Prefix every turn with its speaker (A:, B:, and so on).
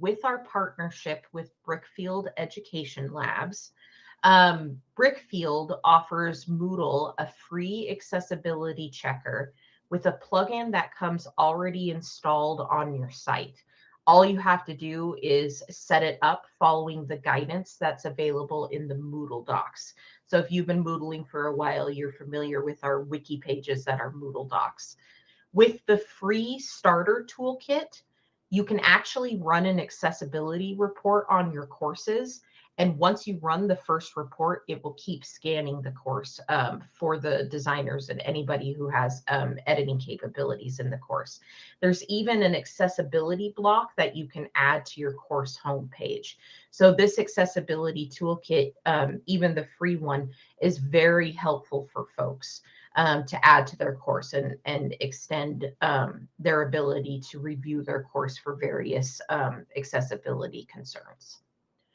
A: with our partnership with Brickfield Education Labs, Brickfield offers Moodle a free accessibility checker with a plugin that comes already installed on your site. All you have to do is set it up following the guidance that's available in the Moodle docs. So if you've been Moodling for a while, you're familiar with our wiki pages that are Moodle docs. With the free starter toolkit, you can actually run an accessibility report on your courses. And once you run the first report, it will keep scanning the course for the designers and anybody who has editing capabilities in the course. There's even an accessibility block that you can add to your course homepage. So this accessibility toolkit, even the free one, is very helpful for folks to add to their course and extend their ability to review their course for various accessibility concerns.